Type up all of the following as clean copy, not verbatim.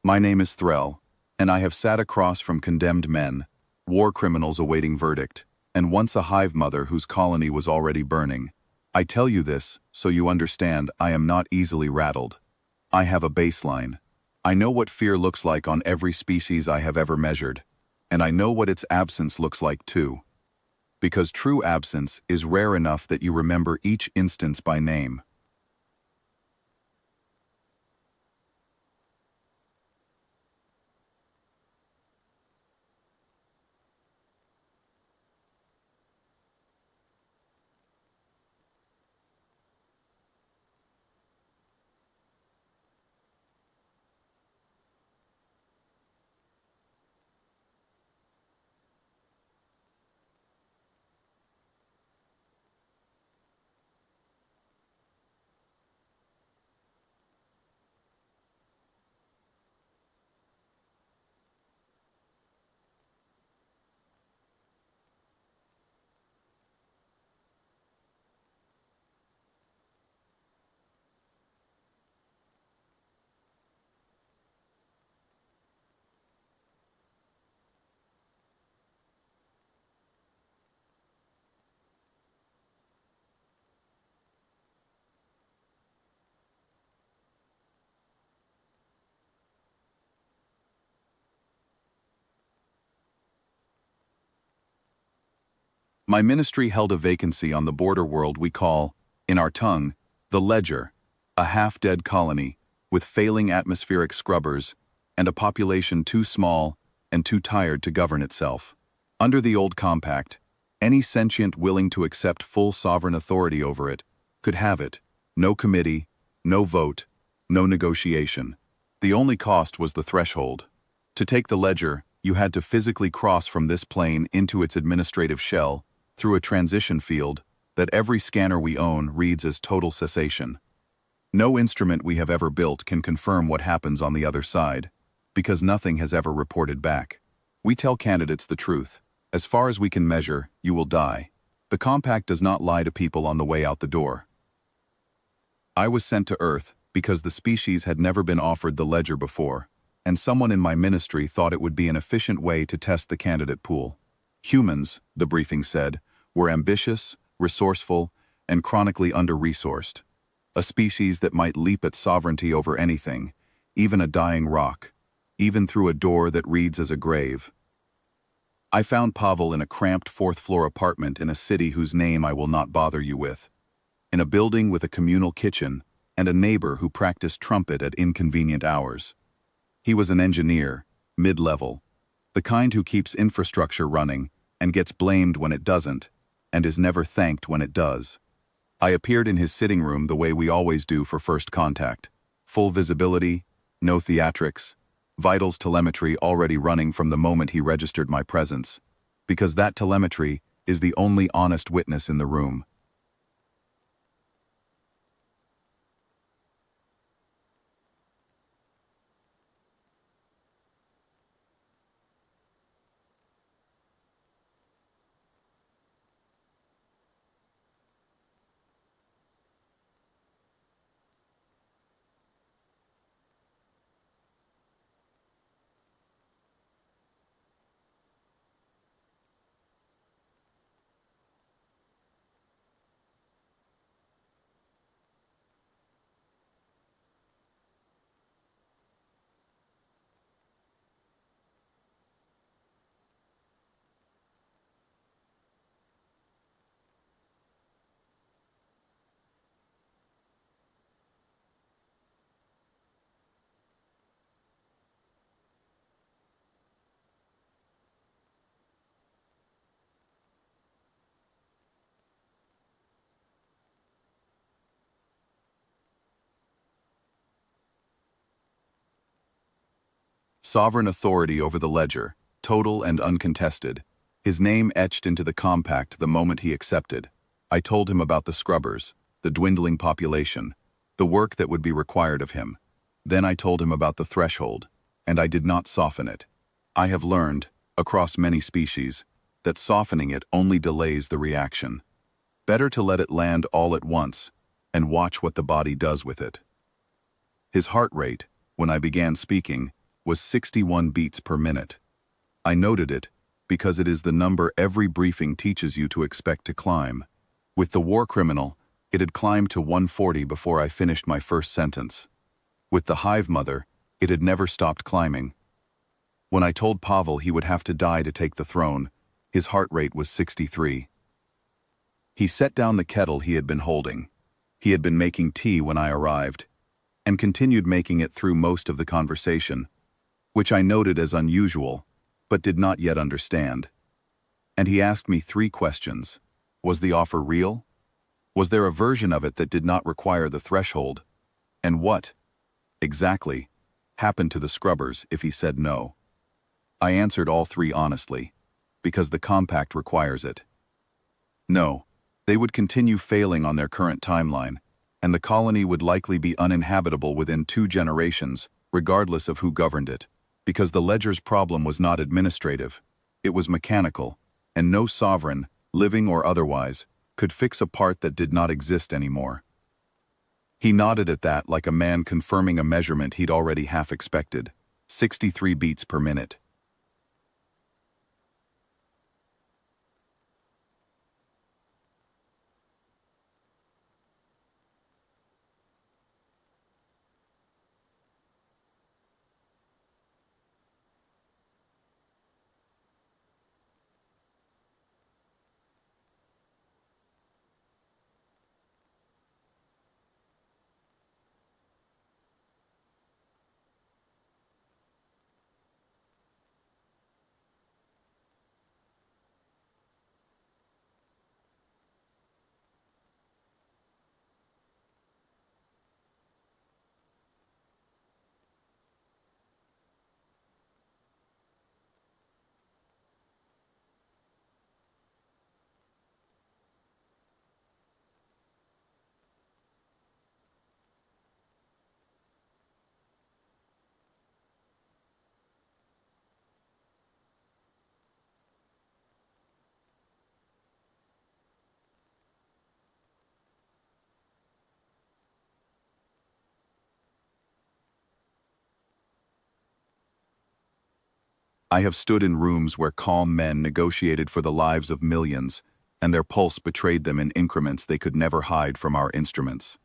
My name is Threll, and I have sat across from condemned men, war criminals awaiting verdict, and once a hive mother whose colony was already burning. I tell you this so you understand I am not easily rattled. I have a baseline. I know what fear looks like on every species I have ever measured, and I know what its absence looks like too. Because true absence is rare enough that you remember each instance by name. My ministry held a vacancy on the border world we call, in our tongue, the Ledger, a half-dead colony with failing atmospheric scrubbers and a population too small and too tired to govern itself. Under the old compact, any sentient willing to accept full sovereign authority over it could have it. No committee, no vote, no negotiation. The only cost was the threshold. To take the Ledger, you had to physically cross from this plane into its administrative shell through a transition field that every scanner we own reads as total cessation. No instrument we have ever built can confirm what happens on the other side, because nothing has ever reported back. We tell candidates the truth. As far as we can measure, you will die. The compact does not lie to people on the way out the door. I was sent to Earth because the species had never been offered the Ledger before, and someone in my ministry thought it would be an efficient way to test the candidate pool. Humans, the briefing said, were ambitious, resourceful, and chronically under-resourced. A species that might leap at sovereignty over anything, even a dying rock, even through a door that reads as a grave. I found Pavel in a cramped fourth-floor apartment in a city whose name I will not bother you with. In a building with a communal kitchen and a neighbor who practiced trumpet at inconvenient hours. He was an engineer, mid-level, the kind who keeps infrastructure running and gets blamed when it doesn't, and is never thanked when it does. I appeared in his sitting room the way we always do for first contact. Full visibility, no theatrics, vitals telemetry already running from the moment he registered my presence, because that telemetry is the only honest witness in the room. Sovereign authority over the Ledger, total and uncontested. His name etched into the compact the moment he accepted. I told him about the scrubbers, the dwindling population, the work that would be required of him. Then I told him about the threshold, and I did not soften it. I have learned, across many species, that softening it only delays the reaction. Better to let it land all at once and watch what the body does with it. His heart rate, when I began speaking, was 61 beats per minute. I noted it because it is the number every briefing teaches you to expect to climb. With the war criminal, it had climbed to 140 before I finished my first sentence. With the hive mother, it had never stopped climbing. When I told Pavel he would have to die to take the throne, his heart rate was 63. He set down the kettle he had been holding. He had been making tea when I arrived, and continued making it through most of the conversation, which I noted as unusual, but did not yet understand. And he asked me 3 questions. Was the offer real? Was there a version of it that did not require the threshold? And what, exactly, happened to the scrubbers if he said no? I answered all 3 honestly, because the compact requires it. No, they would continue failing on their current timeline, and the colony would likely be uninhabitable within 2 generations, regardless of who governed it, because the ledger's problem was not administrative, it was mechanical, and no sovereign, living or otherwise, could fix a part that did not exist anymore. He nodded at that like a man confirming a measurement he'd already half expected, 63 beats per minute. I have stood in rooms where calm men negotiated for the lives of millions, and their pulse betrayed them in increments they could never hide from our instruments.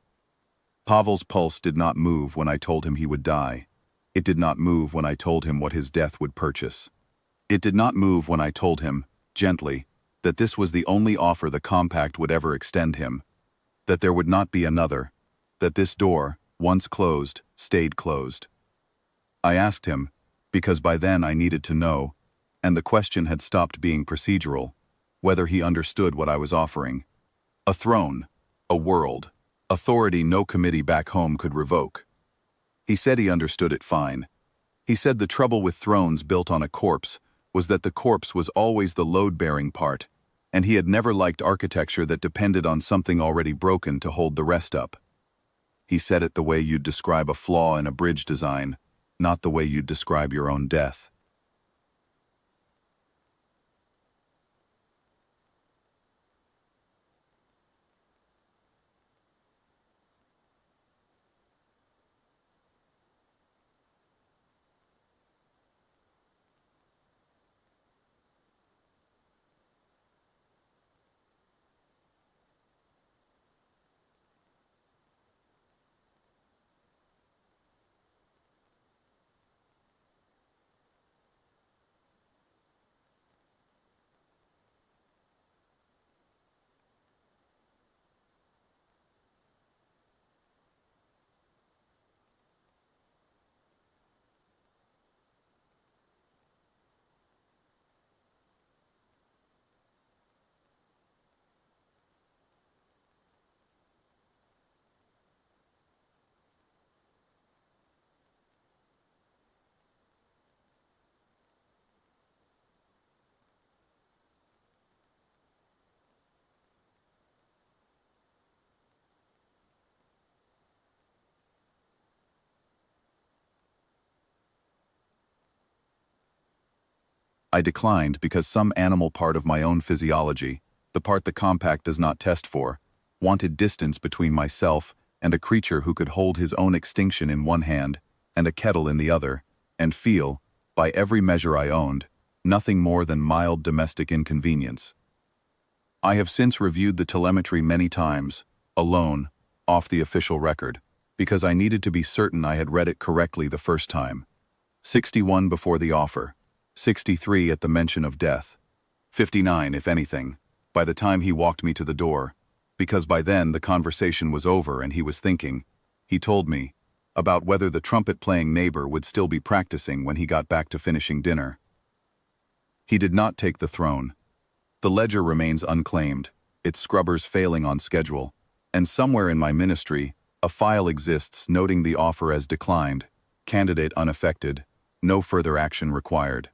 Pavel's pulse did not move when I told him he would die. It did not move when I told him what his death would purchase. It did not move when I told him, gently, that this was the only offer the compact would ever extend him, that there would not be another, that this door, once closed, stayed closed. I asked him, because by then I needed to know, and the question had stopped being procedural, whether he understood what I was offering. A throne, a world, authority no committee back home could revoke. He said he understood it fine. He said the trouble with thrones built on a corpse was that the corpse was always the load-bearing part, and he had never liked architecture that depended on something already broken to hold the rest up. He said it the way you'd describe a flaw in a bridge design, not the way you'd describe your own death. I declined because some animal part of my own physiology, the part the compact does not test for, wanted distance between myself and a creature who could hold his own extinction in one hand and a kettle in the other, and feel, by every measure I owned, nothing more than mild domestic inconvenience. I have since reviewed the telemetry many times, alone, off the official record, because I needed to be certain I had read it correctly the first time. 61 before the offer, 63 at the mention of death, 59, if anything, by the time he walked me to the door, because by then the conversation was over and he was thinking, he told me, about whether the trumpet-playing neighbor would still be practicing when he got back to finishing dinner. He did not take the throne. The ledger remains unclaimed, its scrubbers failing on schedule, and somewhere in my ministry, a file exists noting the offer as declined, candidate unaffected, no further action required.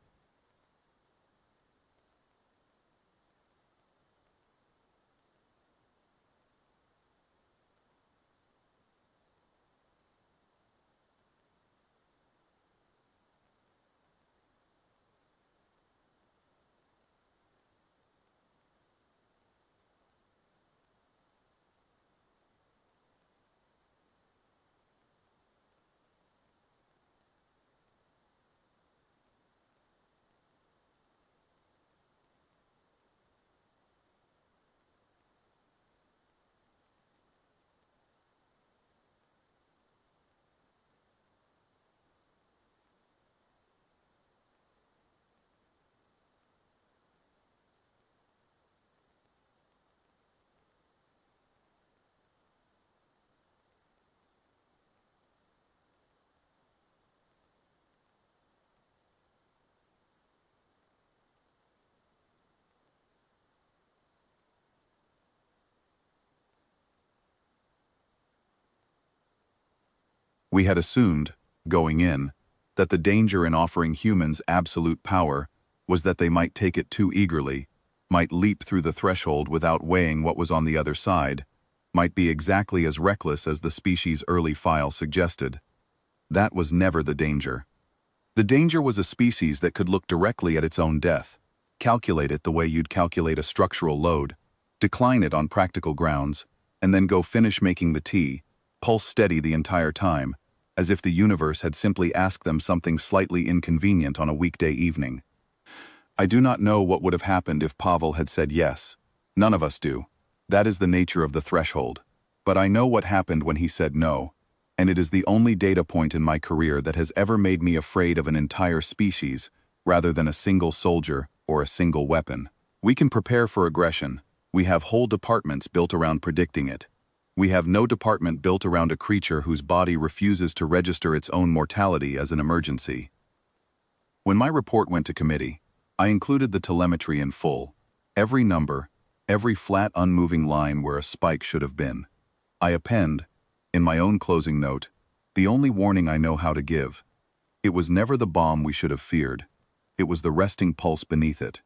We had assumed, going in, that the danger in offering humans absolute power was that they might take it too eagerly, might leap through the threshold without weighing what was on the other side, might be exactly as reckless as the species' early file suggested. That was never the danger. The danger was a species that could look directly at its own death, calculate it the way you'd calculate a structural load, decline it on practical grounds, and then go finish making the tea, pulse steady the entire time, as if the universe had simply asked them something slightly inconvenient on a weekday evening. I do not know what would have happened if Pavel had said yes. None of us do. That is the nature of the threshold. But I know what happened when he said no, and it is the only data point in my career that has ever made me afraid of an entire species, rather than a single soldier or a single weapon. We can prepare for aggression. We have whole departments built around predicting it. We have no department built around a creature whose body refuses to register its own mortality as an emergency. When my report went to committee, I included the telemetry in full, every number, every flat unmoving line where a spike should have been. I append, in my own closing note, the only warning I know how to give. It was never the bomb we should have feared. It was the resting pulse beneath it.